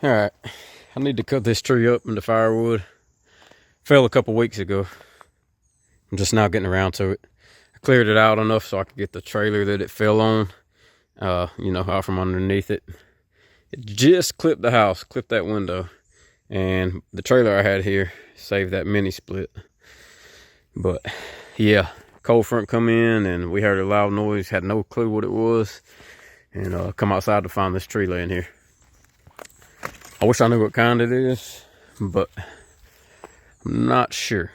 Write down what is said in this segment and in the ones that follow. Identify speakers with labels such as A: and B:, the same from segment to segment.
A: All right, I need to cut this tree up into firewood. Fell a couple weeks ago. I'm just now getting around to it. I cleared it out enough so I could get the trailer that it fell on, out from underneath it. It just clipped the house, clipped that window, and the trailer I had here saved that mini split. But yeah, cold front come in and we heard a loud noise, had no clue what it was, and come outside to find this tree laying here. I wish I knew what kind it is, but I'm not sure.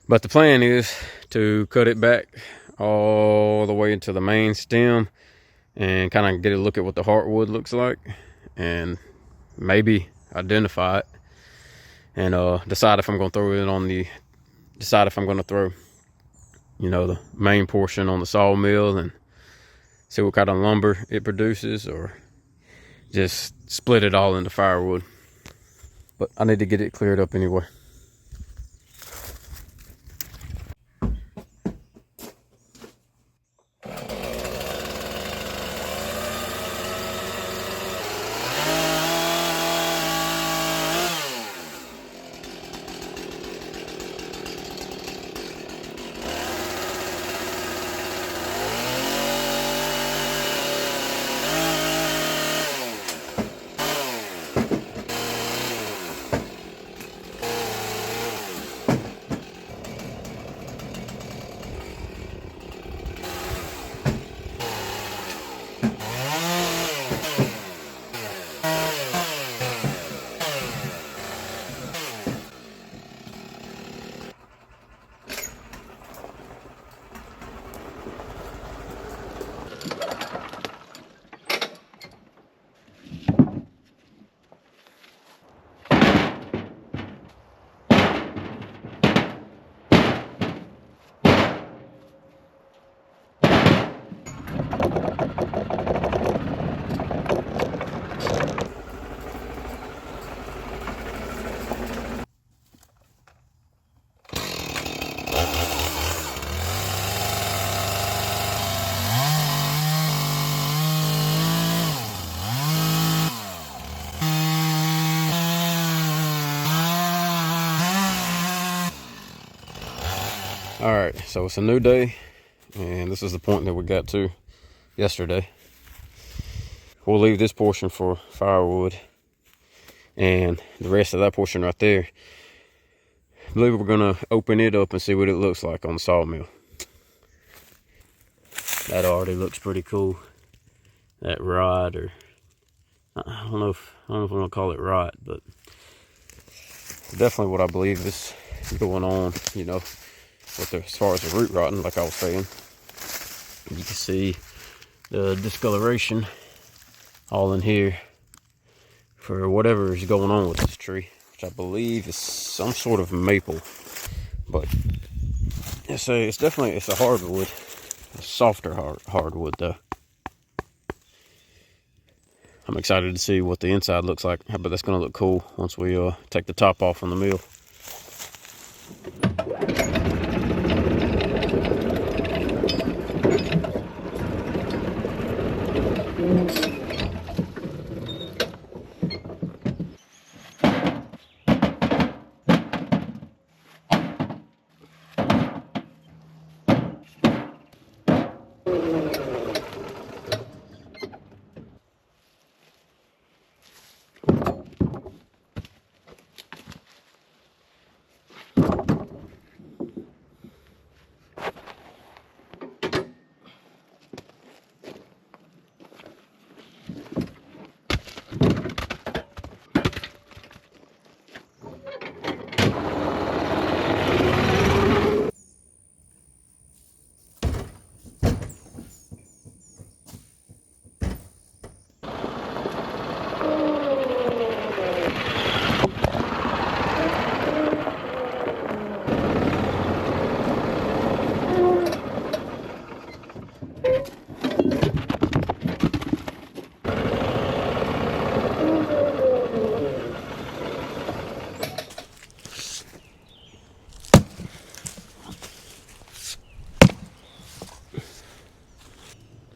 A: But the plan is to cut it back all the way into the main stem and kind of get a look at what the heartwood looks like and maybe identify it and decide if I'm going to throw it on the, decide if I'm going to throw, the main portion on the sawmill and see what kind of lumber it produces, or just split it all into firewood. But I need to get it cleared up anyway. All right, so it's a new day, and this is the point that we got to yesterday. We'll leave this portion for firewood, and the rest of that portion right there, I believe we're gonna open it up and see what it looks like on the sawmill. That already looks pretty cool. That rod, or I don't know if I'm gonna call it rod, but definitely what I believe is going on, as far as the root rotting, like I was saying. You can see the discoloration all in here for whatever is going on with this tree, which I believe is some sort of maple. But it's a hardwood, a softer hardwood though. I'm excited to see what the inside looks like, but that's going to look cool once we take the top off on the mill.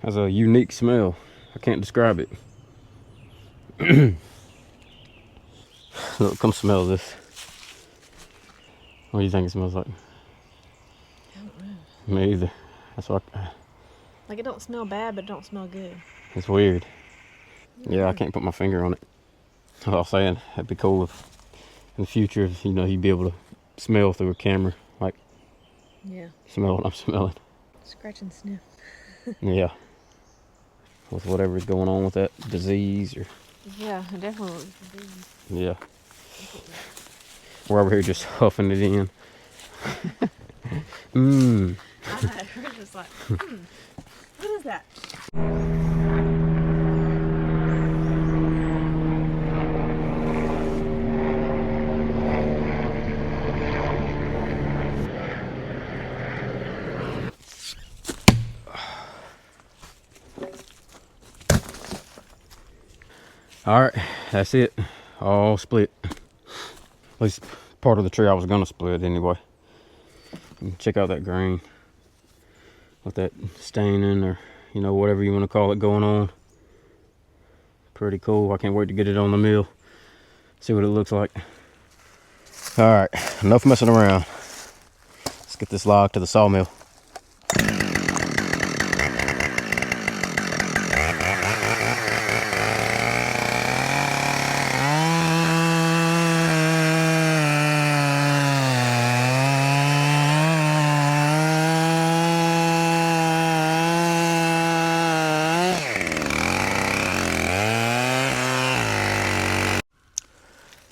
A: Has a unique smell. I can't describe it. Look, come smell this. What do you think it smells like?
B: I don't know.
A: Me either. That's what.
B: Like, it don't smell bad, but it don't smell good.
A: It's weird. Yeah, I can't put my finger on it. That's what I was saying. It'd be cool if in the future, if, you know, you'd be able to smell through a camera, like
B: Yeah.
A: smell what I'm smelling.
B: Scratch and sniff.
A: Yeah. With whatever's going on with that disease or.
B: Yeah, it definitely looks good.
A: Yeah. We're over here just huffing it in. Mmm.
B: I know. We're just like, what is that?
A: All right, that's it. All split. At least part of the tree I was gonna split anyway. And check out that grain with that staining, or you know, whatever you want to call it, going on. Pretty cool. I can't wait to get it on the mill. See what it looks like. All right, enough messing around. Let's get this log to the sawmill.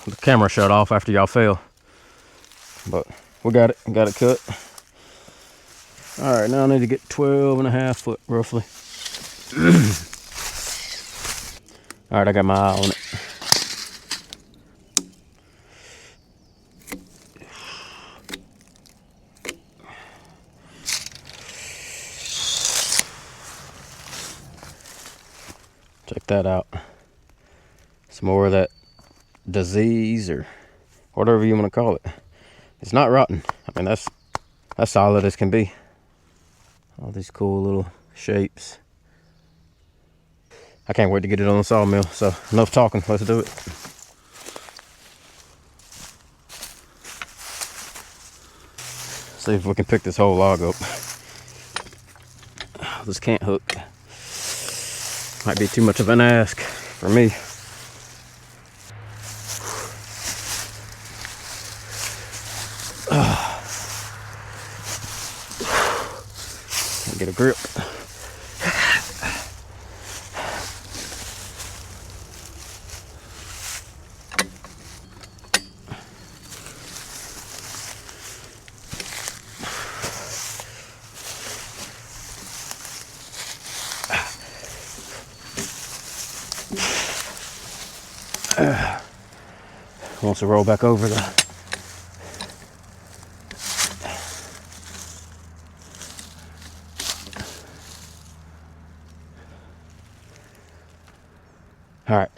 A: The camera shut off after y'all fell, but we got it cut. All right, now I need to get 12.5 foot roughly. All right, I got my eye on it. Check that out. Some more of that disease, or whatever you want to call it. It's not rotten. I mean, that's solid as can be. All these cool little shapes. I can't wait to get it on the sawmill. So enough talking, let's do it. See if we can pick this whole log up. This can't hook. Might be too much of an ask for me. Get a grip. Wants to roll back over the. All right.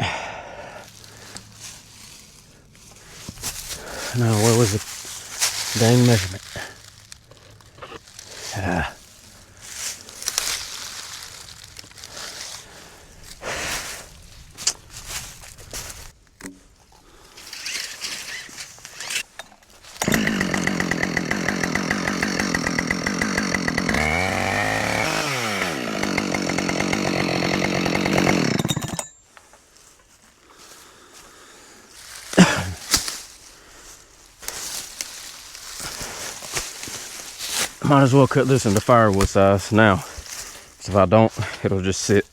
A: Now, where was the dang measurement? Might as well cut this into firewood size now. So if I don't, it'll just sit.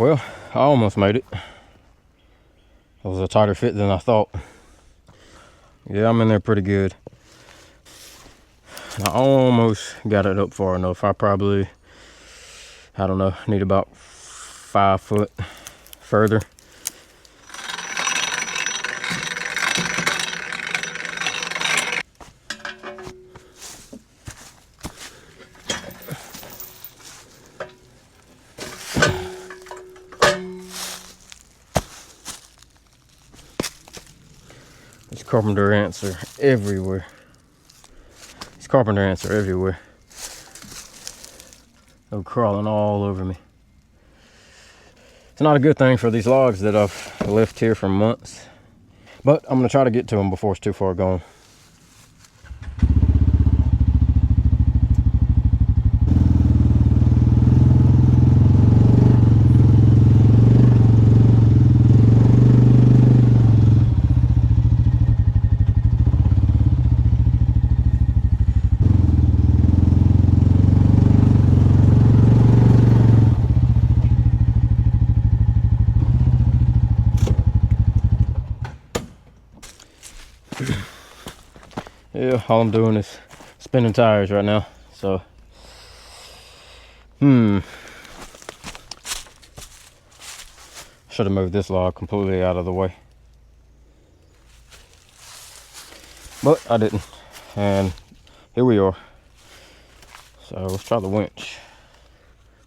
A: Well, I almost made it. It was a tighter fit than I thought. Yeah, I'm in there pretty good. I almost got it up far enough. I probably, I don't know, need about 5 foot further. There's carpenter ants are everywhere. These carpenter ants are everywhere. They're crawling all over me. It's not a good thing for these logs that I've left here for months. But I'm gonna try to get to them before it's too far gone. Yeah, all I'm doing is spinning tires right now. So, should have moved this log completely out of the way. But I didn't. And here we are. So let's try the winch.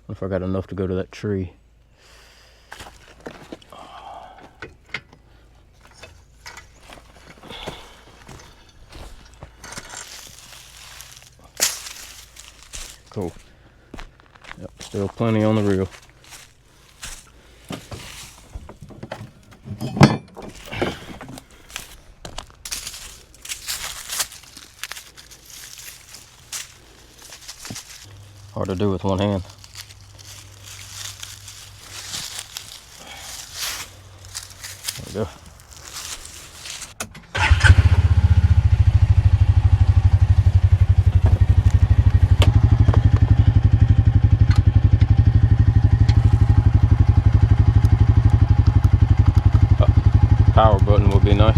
A: What if I got enough to go to that tree? Cool. Yep, still plenty on the reel. Hard to do with one hand. There we go. Power button would be nice.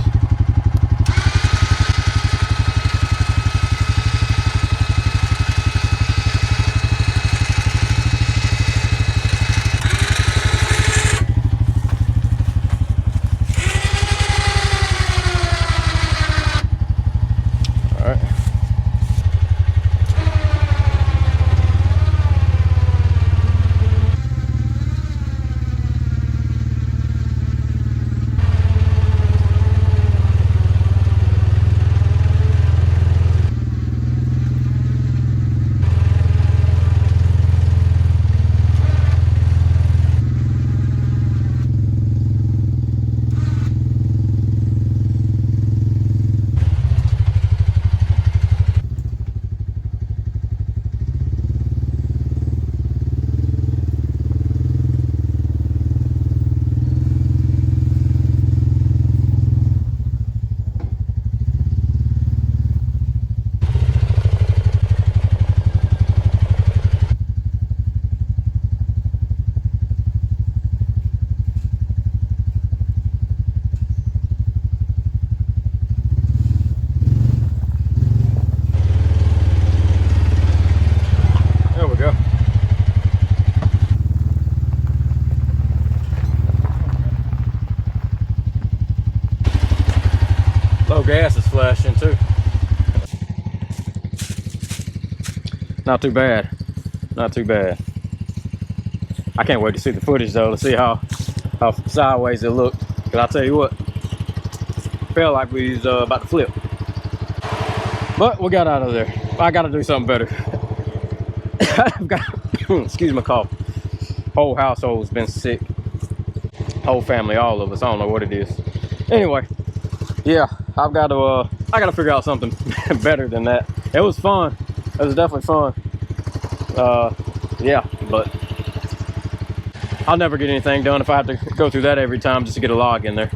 A: All right. There we go. Low gas is flashing too. Not too bad. Not too bad. I can't wait to see the footage though, to see how sideways it looked. Cause I'll tell you what, felt like we was about to flip. But we got out of there. I gotta do something better. I've got, excuse my cough. Whole household's been sick. Whole family, all of us. I don't know what it is. Anyway, yeah, I gotta figure out something better than that. It was fun. It was definitely fun. Yeah, but I'll never get anything done if I have to go through that every time just to get a log in there.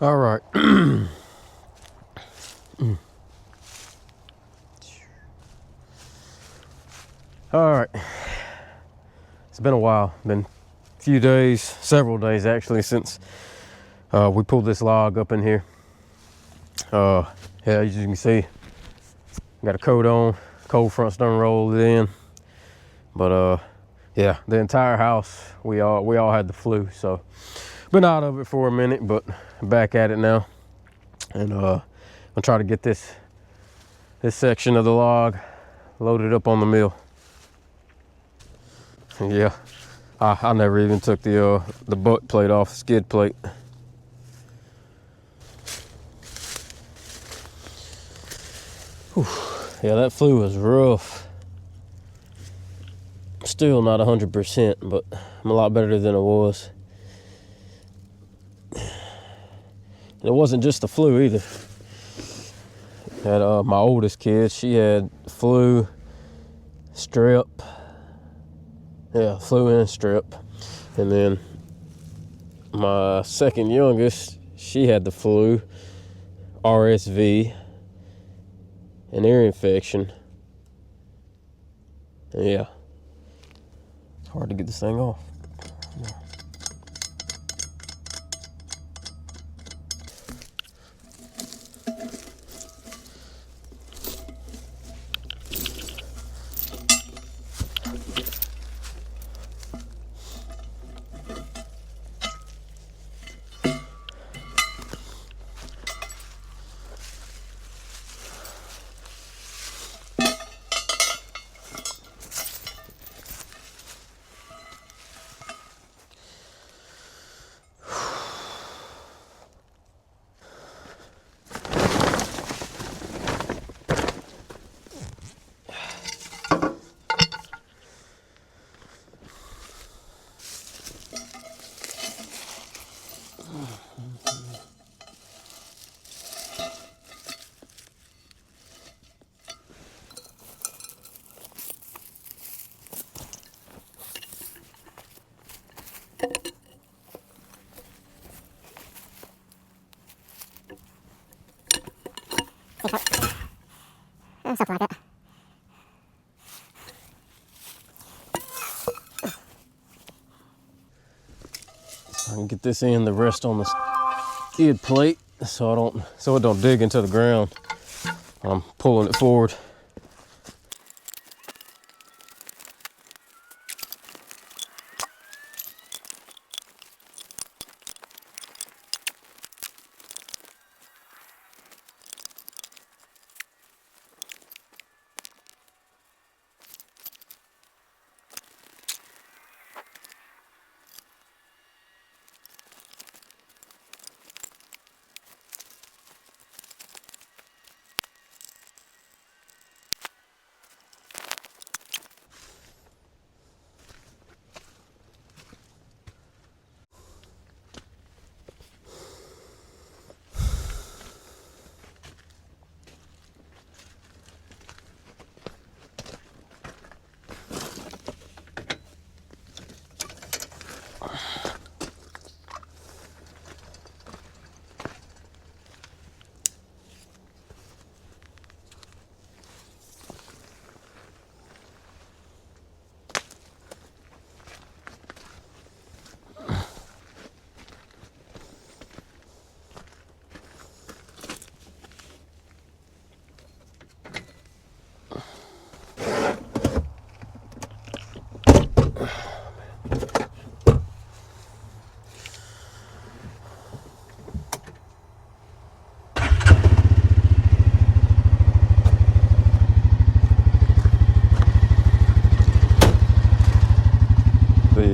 A: All right. All right. It's been a while. Been a few days, several days actually, since we pulled this log up in here. Yeah, as you can see, got a coat on. Cold front's done rolled it in. But yeah, the entire house, we all had the flu, so been out of it for a minute, but back at it now. And I'll try to get this section of the log loaded up on the mill. Yeah, I never even took the butt plate off, the skid plate. Whew. Yeah, that flu was rough. Still not 100%, but I'm a lot better than I was. And it wasn't just the flu either. Had my oldest kid, she had flu, strep. Yeah, flu and strep. And then my second youngest, she had the flu, RSV, an ear infection. And yeah, it's hard to get this thing off. Something like that. I can get this in the rest on the skid plate so it don't dig into the ground. I'm pulling it forward.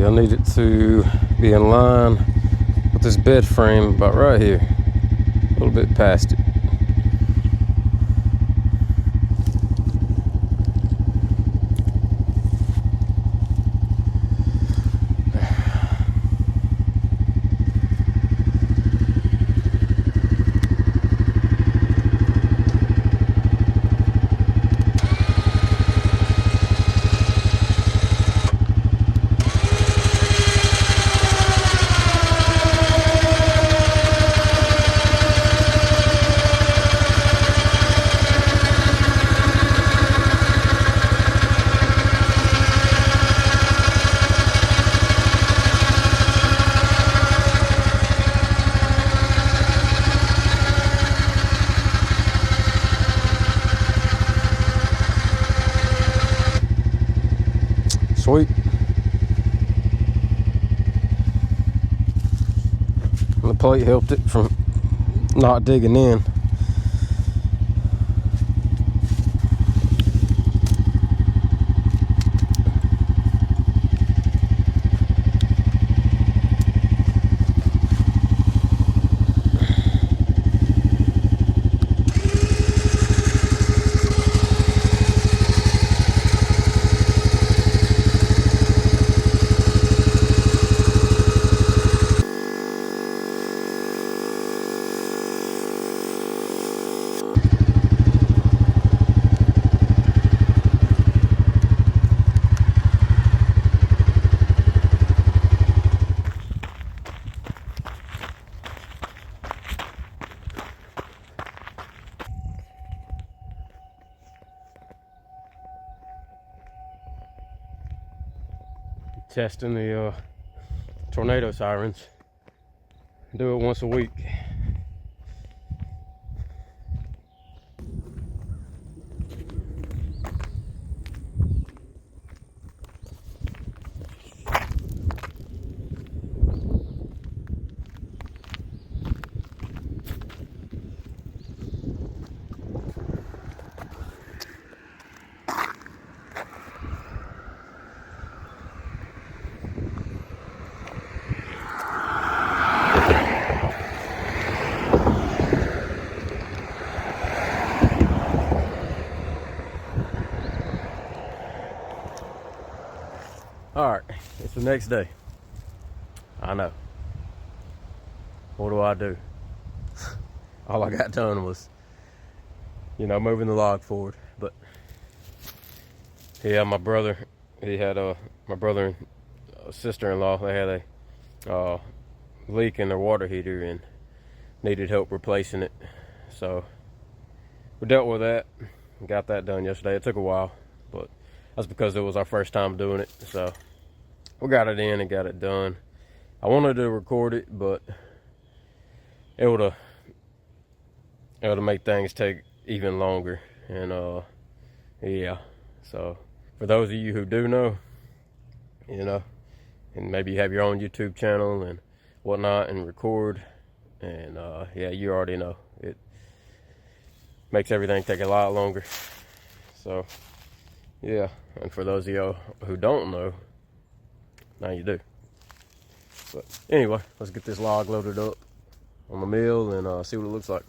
A: I need it to be in line with this bed frame about right here, a little bit past it. Sweet. The plate helped it from not digging in. Testing the tornado sirens. Do it once a week. All right, it's the next day. I know. What do? All I got done was, moving the log forward. But yeah, my brother, my brother and sister-in-law, they had a leak in their water heater and needed help replacing it. So we dealt with that. Got that done yesterday. It took a while, but that's because it was our first time doing it. So we got it in and got it done. I wanted to record it, but it would have made things take even longer. And yeah. So for those of you who do know, and maybe you have your own YouTube channel and whatnot and record, and yeah, you already know it makes everything take a lot longer. So yeah, and for those of y'all who don't know, now you do. But anyway, let's get this log loaded up on the mill and see what it looks like.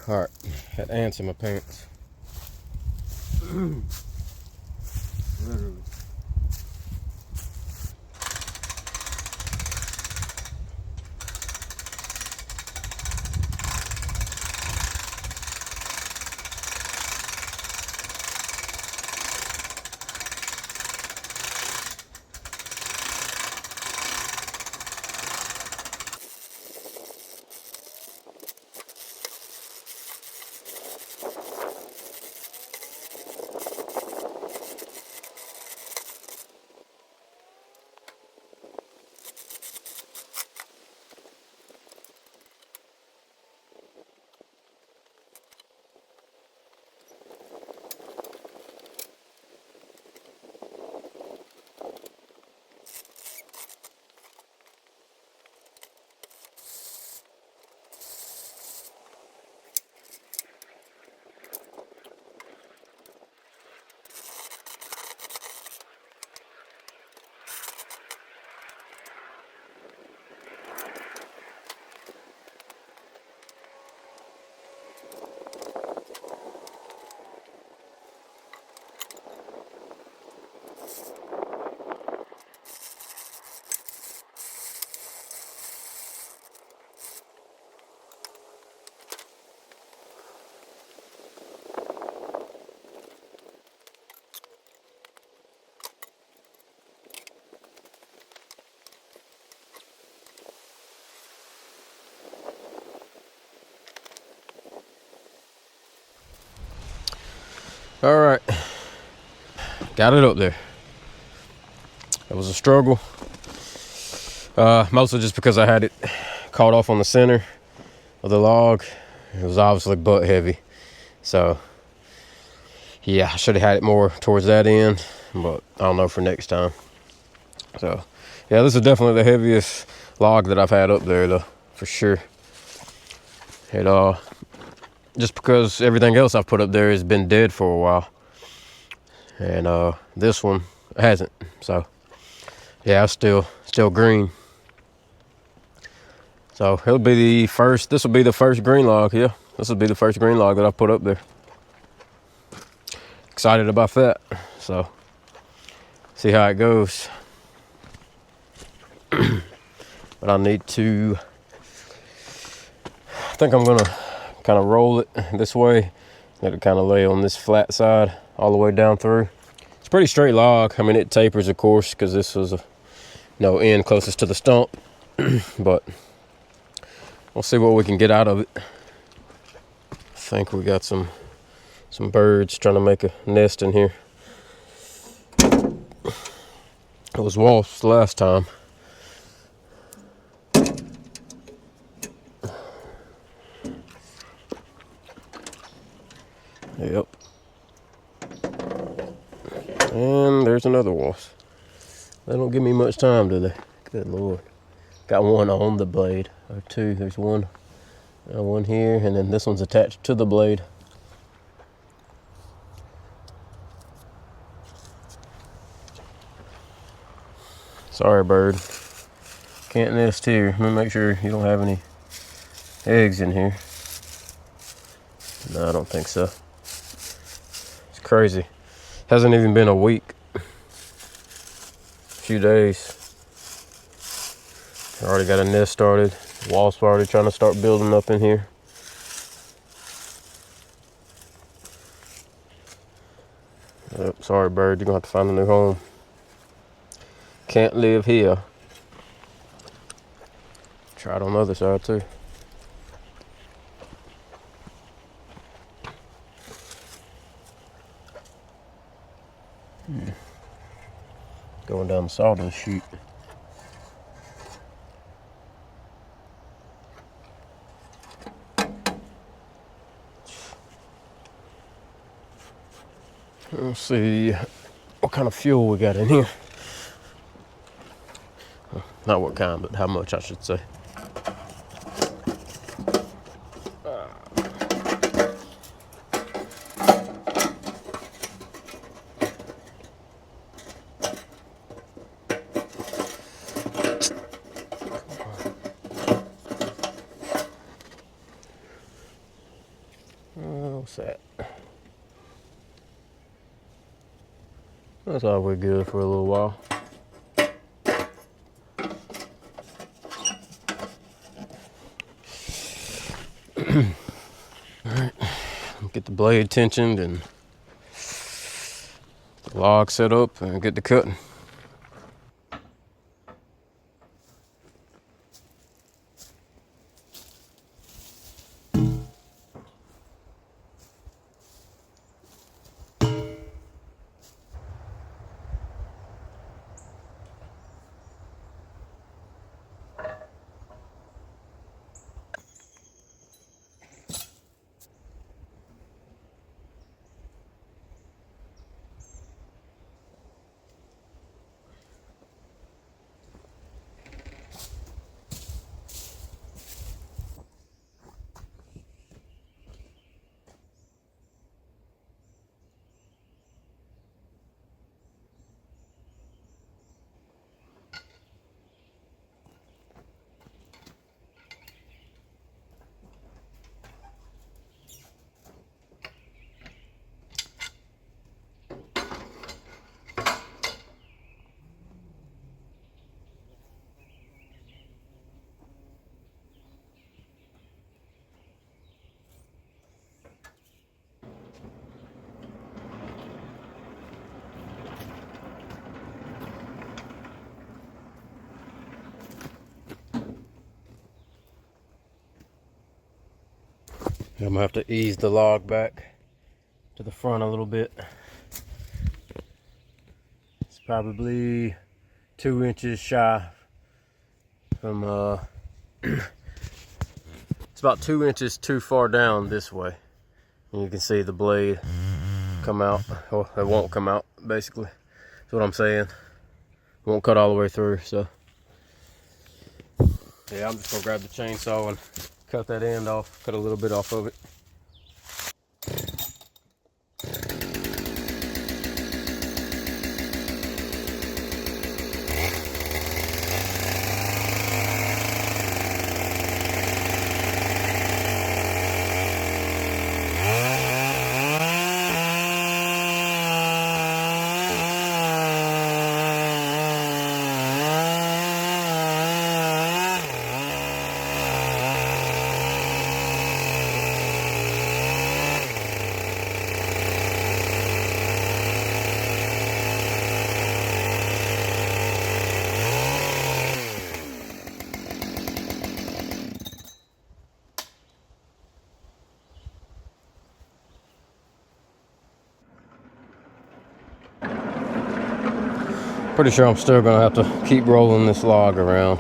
A: Alright, had ants in my pants. Literally. All right, got it up there. It was a struggle, mostly just because I had it caught off on the center of the log. It was obviously butt heavy, so yeah, I should have had it more towards that end, but I don't know for next time. So yeah, this is definitely the heaviest log that I've had up there, though, for sure. It just because everything else I've put up there has been dead for a while, and this one hasn't. So yeah, it's still green. So it'll be the first. This will be the first green log. Yeah, this will be the first green log that I put up there. Excited about that. So see how it goes. But I need to. I think I'm gonna kind of roll it this way. Let it kind of lay on this flat side all the way down through. It's a pretty straight log. I mean, it tapers, of course, because this was a end closest to the stump. But we'll see what we can get out of it. I think we got some birds trying to make a nest in here. It was wasps last time. Yep. And there's another wasp. They don't give me much time, do they? Good Lord. Got one on the blade, or two. There's one here, and then this one's attached to the blade. Sorry, bird. Can't nest here. Let me make sure you don't have any eggs in here. No, I don't think so. It's crazy. Hasn't even been a week. A few days. Already got a nest started. Wasps already trying to start building up in here. Yep, sorry, bird. You're gonna have to find a new home. Can't live here. Try it on the other side too. Going down the sawdust chute. Let's see what kind of fuel we got in here. Not what kind, but how much, I should say. that? That's all we're good for a little while. Alright, get the blade tensioned and the log set up and get to cutting. I'm gonna have to ease the log back to the front a little bit. It's probably 2 inches shy from it's about 2 inches too far down this way. And you can see the blade come out, or it won't come out, basically. That's what I'm saying. It won't cut all the way through, so. Yeah, I'm just gonna grab the chainsaw and cut that end off, cut a little bit off of it. Pretty sure I'm still gonna have to keep rolling this log around.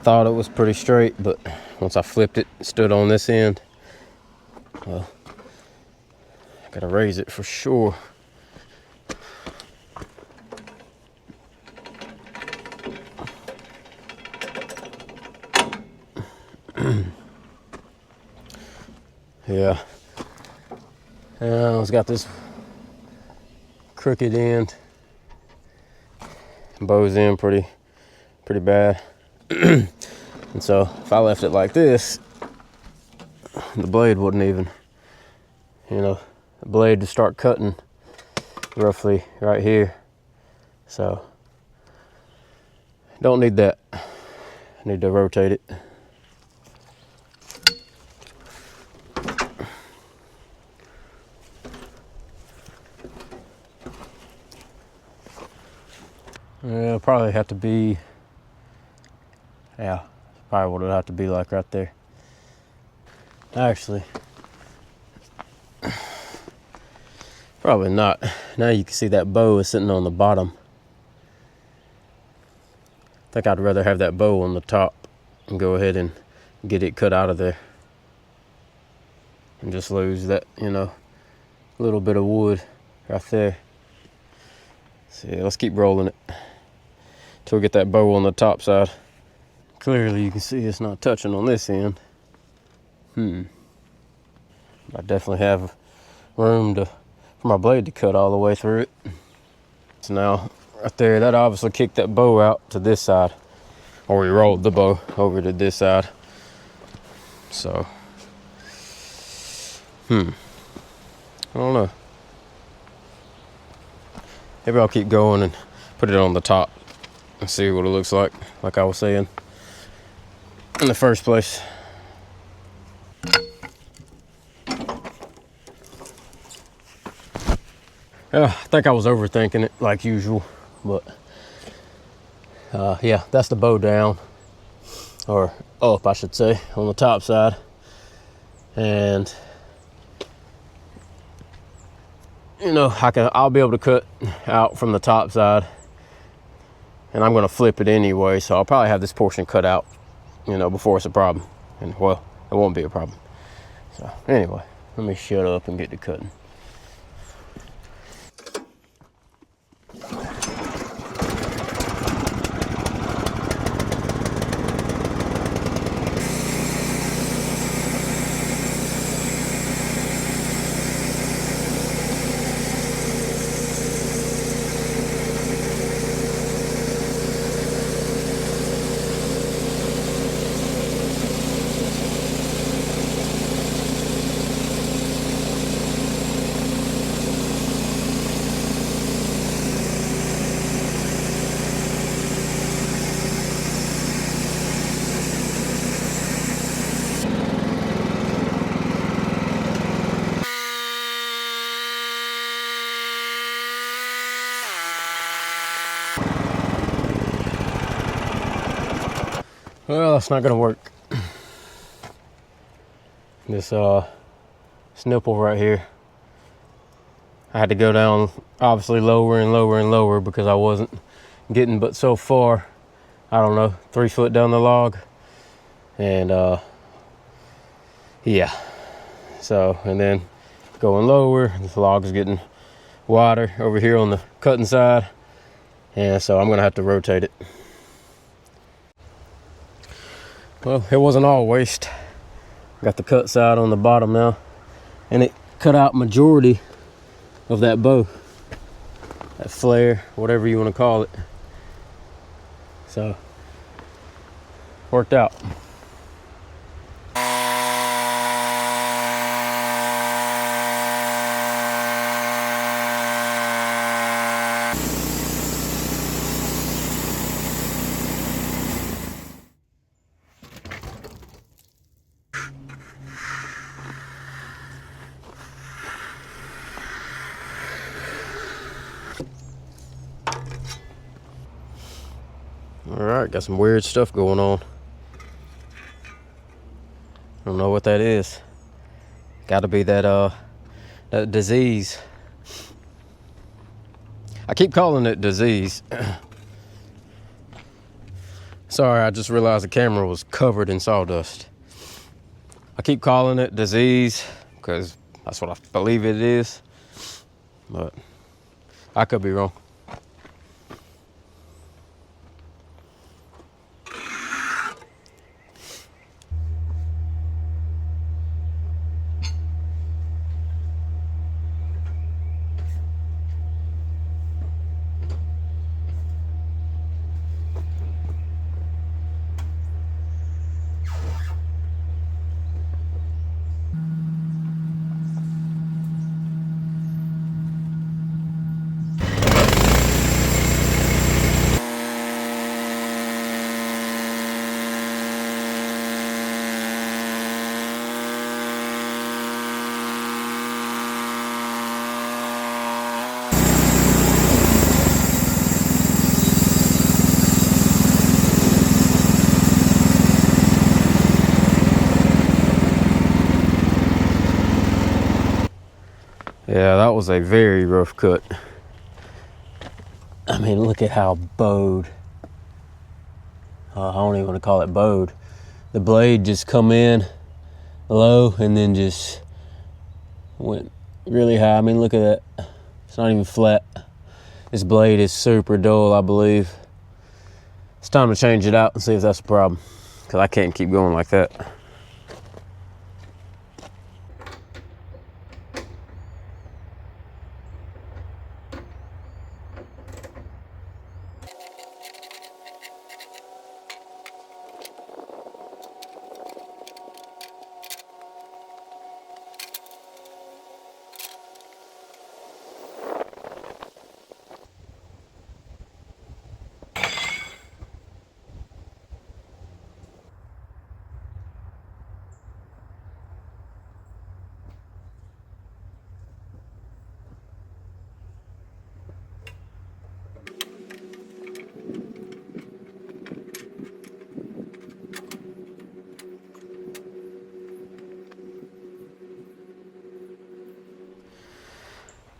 A: Thought it was pretty straight, but once I flipped it, it stood on this end. Well, I gotta raise it for sure. Yeah. It's got this crooked end. Bows in pretty bad. And so if I left it like this, the blade wouldn't even, the blade to start cutting roughly right here. So don't need that. I need to rotate it. It'll probably have to be, yeah, probably what it'll have to be like right there. Actually, probably not. Now you can see that bow is sitting on the bottom. I think I'd rather have that bow on the top and go ahead and get it cut out of there. And just lose that, little bit of wood right there. So yeah, let's keep rolling it till we get that bow on the top side. Clearly you can see it's not touching on this end. I definitely have room for my blade to cut all the way through it. So now right there, that obviously kicked that bow out to this side, or we rolled the bow over to this side. So I don't know. Maybe I'll keep going and put it on the top and see what it looks like I was saying in the first place. I think I was overthinking it like usual, but yeah, that's the bow down, or up I should say, on the top side. And you know, I'll be able to cut out from the top side, and I'm gonna flip it anyway, so I'll probably have this portion cut out, you know, before it's a problem. And well, it won't be a problem. So anyway, let me shut up and get to cutting. Well, that's not gonna work. This nipple right here, I had to go down obviously lower and lower and lower because I wasn't getting but so far, I don't know, 3 foot down the log. And yeah, so, and then going lower, the log's getting wider over here on the cutting side, and so I'm gonna have to rotate it. Well, it wasn't all waste. Got the cut side on the bottom now, and it cut out majority of that bow, that flare, whatever you want to call it. So worked out. All right, got some weird stuff going on. I don't know what that is. Got to be that disease. I keep calling it disease. Sorry, I just realized the camera was covered in sawdust. I keep calling it disease because that's what I believe it is, but I could be wrong. Yeah, that was a very rough cut. I mean, look at how bowed. I don't even want to call it bowed. The blade just come in low and then just went really high. I mean, look at that. It's not even flat. This blade is super dull, I believe. It's time to change it out and see if that's a problem, because I can't keep going like that.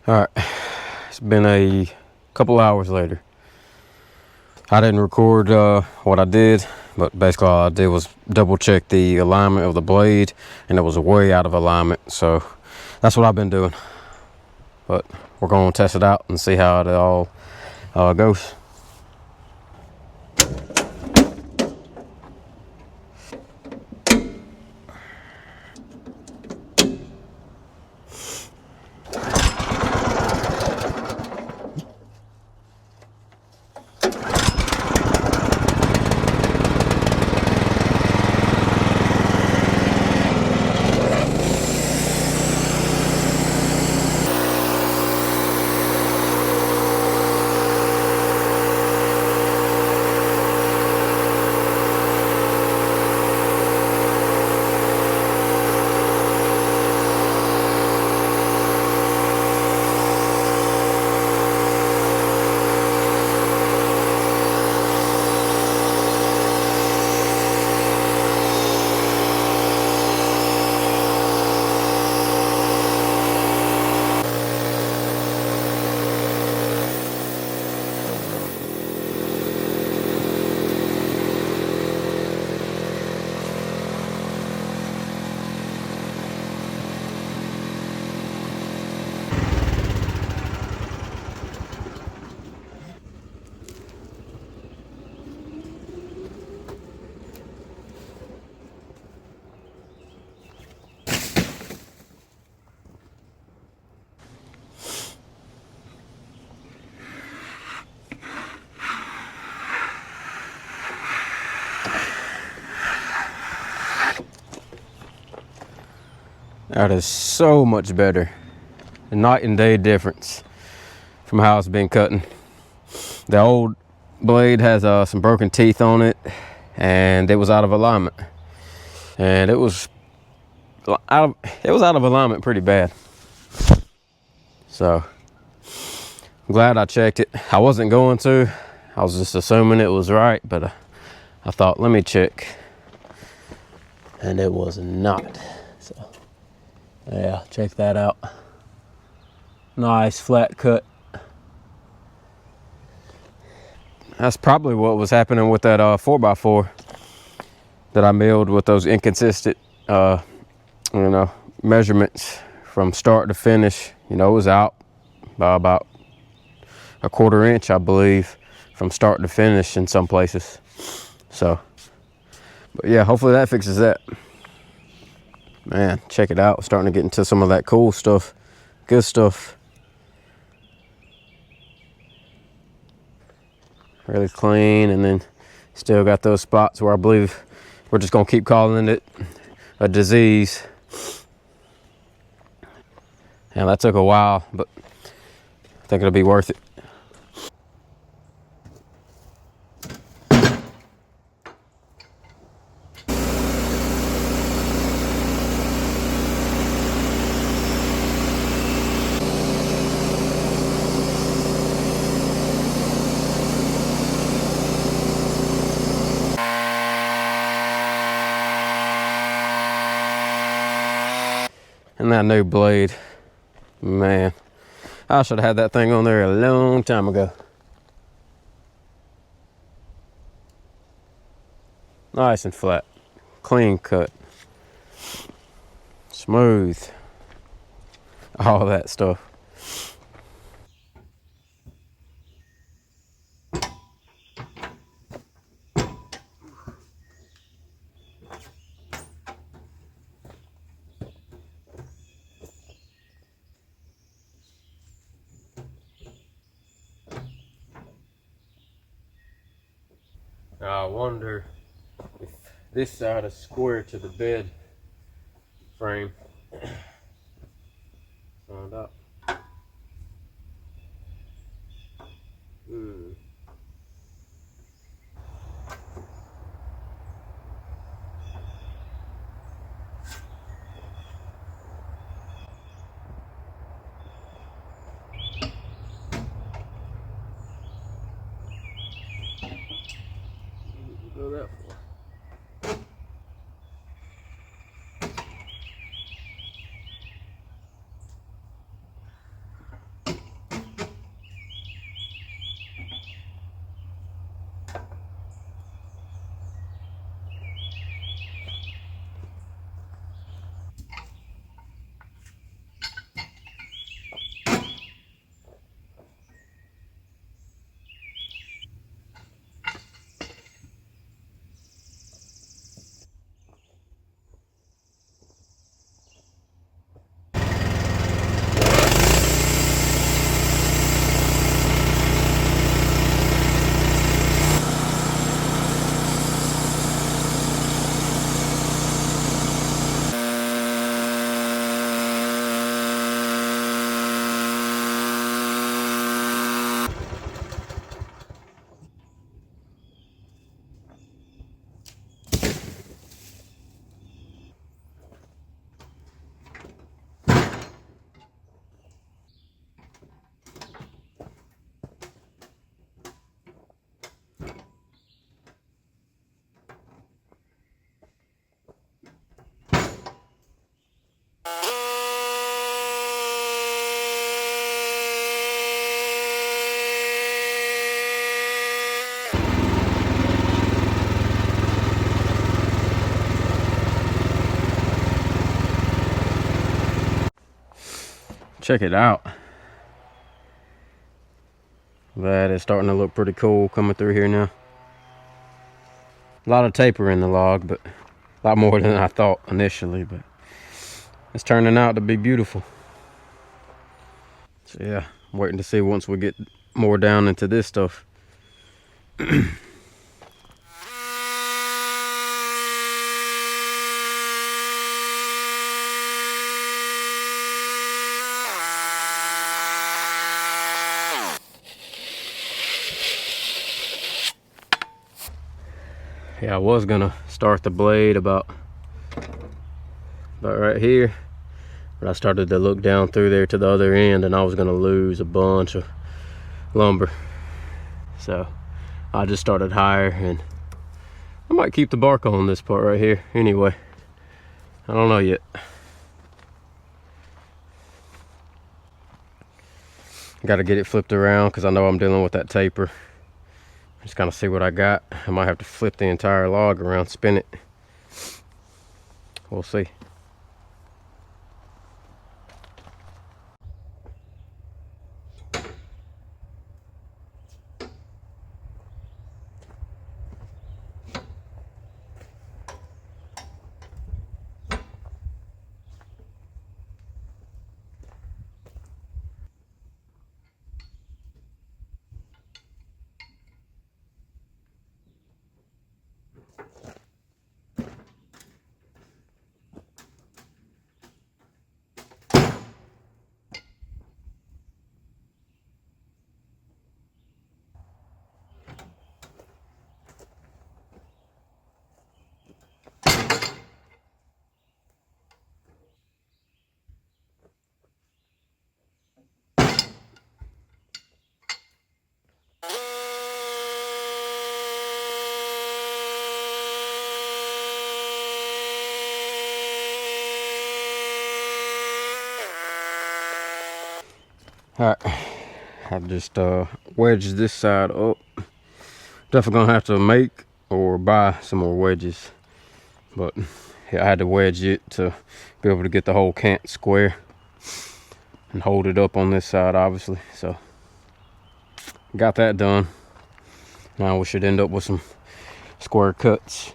A: All right, it's been a couple hours later. I didn't record what I did, but basically all I did was double check the alignment of the blade, and it was way out of alignment. So that's what I've been doing. But we're going to test it out and see how it all goes. That is so much better. A night and day difference from how it's been cutting. The old blade has some broken teeth on it, and it was out of alignment. And it was out of alignment pretty bad. So I'm glad I checked it. I wasn't going to. I was just assuming it was right, but I thought, let me check. And it was not. So yeah, check that out. Nice flat cut. That's probably what was happening with that 4x4 that I milled with those inconsistent, measurements from start to finish. It was out by about a 1/4 inch, I believe, from start to finish in some places. So, but yeah, hopefully that fixes that. Man, check it out. We're starting to get into some of that cool stuff, good stuff. Really clean, and then still got those spots where I believe we're just gonna keep calling it a disease. And that took a while, but I think it'll be worth it. And that new blade, man, I should have had that thing on there a long time ago. Nice and flat, clean cut, smooth, all that stuff. I wonder if this side is square to the bed frame. Find out. Go that far. Check it out. That is starting to look pretty cool coming through here now. A lot of taper in the log, but a lot more than I thought initially, but it's turning out to be beautiful. So yeah, I'm waiting to see once we get more down into this stuff. Yeah, I was gonna start the blade about right here, but I started to look down through there to the other end and I was gonna lose a bunch of lumber. So I just started higher, and I might keep the bark on this part right here anyway. I don't know yet. Got to get it flipped around because I know I'm dealing with that taper. Just kind of see what I got. I might have to flip the entire log around, spin it. We'll see. Alright, I just wedged this side up. Definitely gonna have to make or buy some more wedges, but yeah, I had to wedge it to be able to get the whole cant square and hold it up on this side, obviously. So got that done. Now we should end up with some square cuts.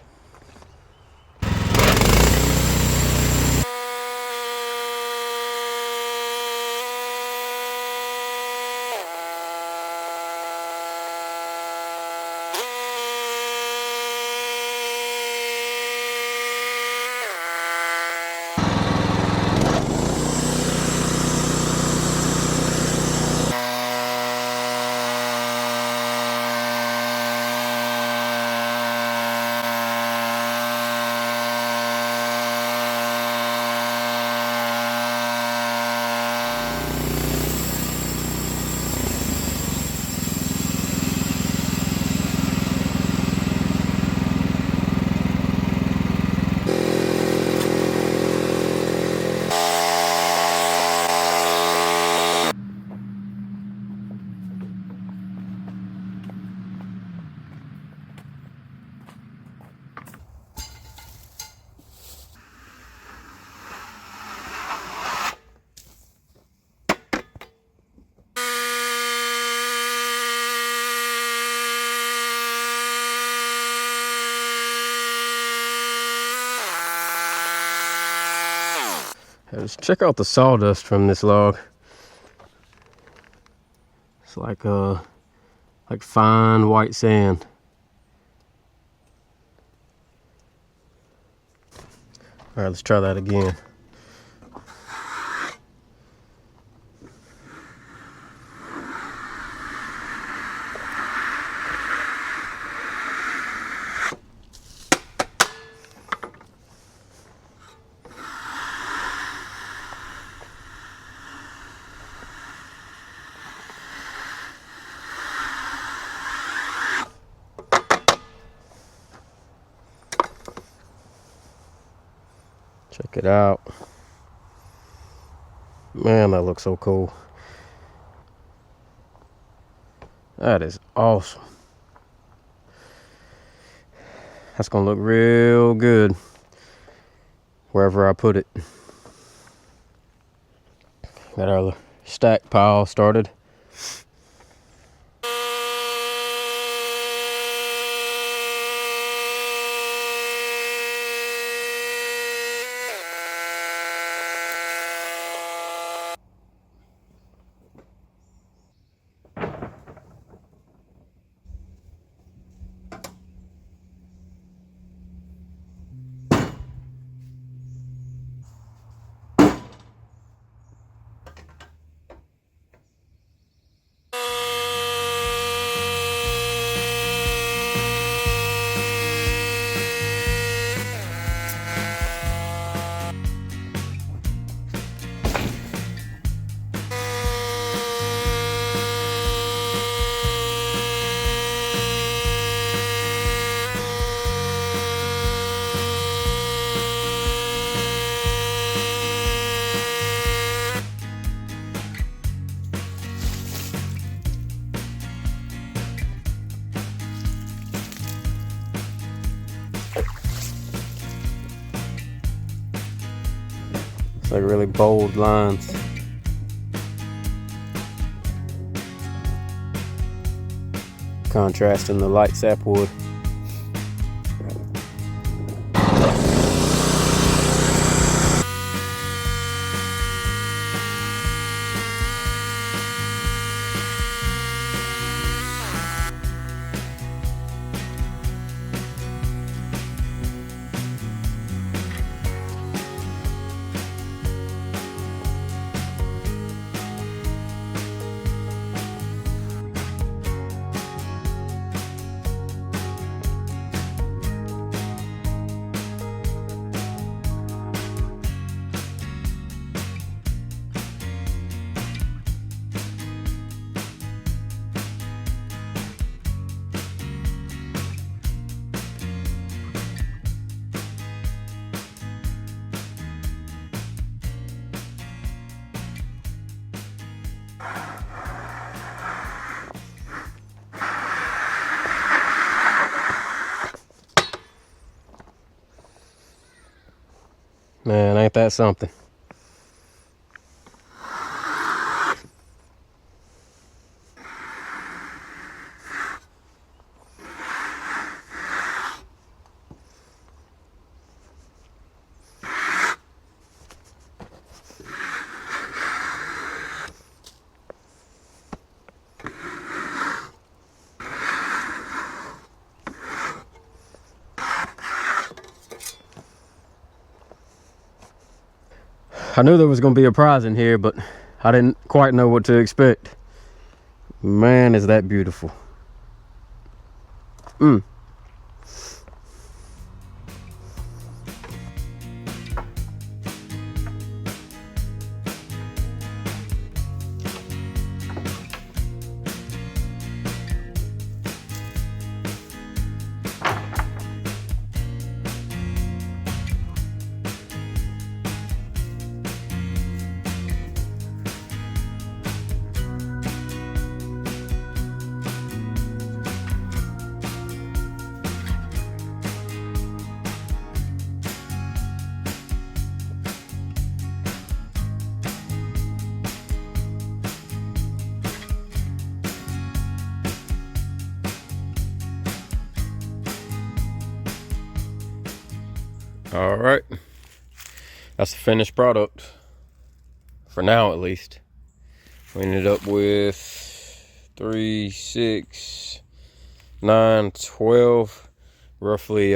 A: Let's check out the sawdust from this log. It's like fine white sand. All right, let's try that again. Check it out. Man, that looks so cool. That is awesome. That's gonna look real good wherever I put it. Got our stack pile started. It's like really bold lines. Contrasting the light sapwood. Man, ain't that something? I knew there was going to be a prize in here, but I didn't quite know what to expect. Man, is that beautiful. All right, that's the finished product for now, at least. We ended up with 3, 6, 9, 12, roughly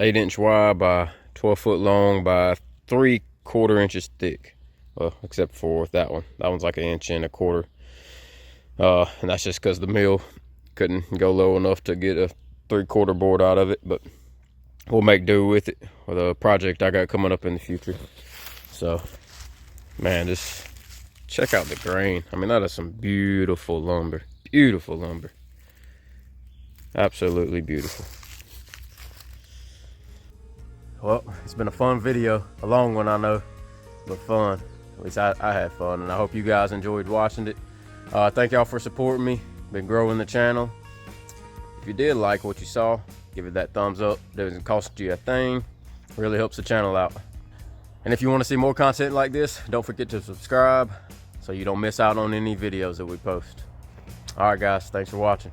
A: 8-inch wide by 12 foot long by 3/4 inches thick. Well, except for that one. That one's like 1.25 inches. And that's just because the mill couldn't go low enough to get a 3/4 board out of it, but we'll make do with it with a project I got coming up in the future. So, man, just check out the grain. I mean, that is some beautiful lumber. Beautiful lumber. Absolutely beautiful. Well, it's been a fun video. A long one, I know, but fun. At least I had fun, and I hope you guys enjoyed watching it. Thank y'all for supporting me. Been growing the channel. If you did like what you saw, give it that thumbs up. Doesn't cost you a thing. Really helps the channel out. And if you want to see more content like this, don't forget to subscribe so you don't miss out on any videos that we post. All right, guys, thanks for watching.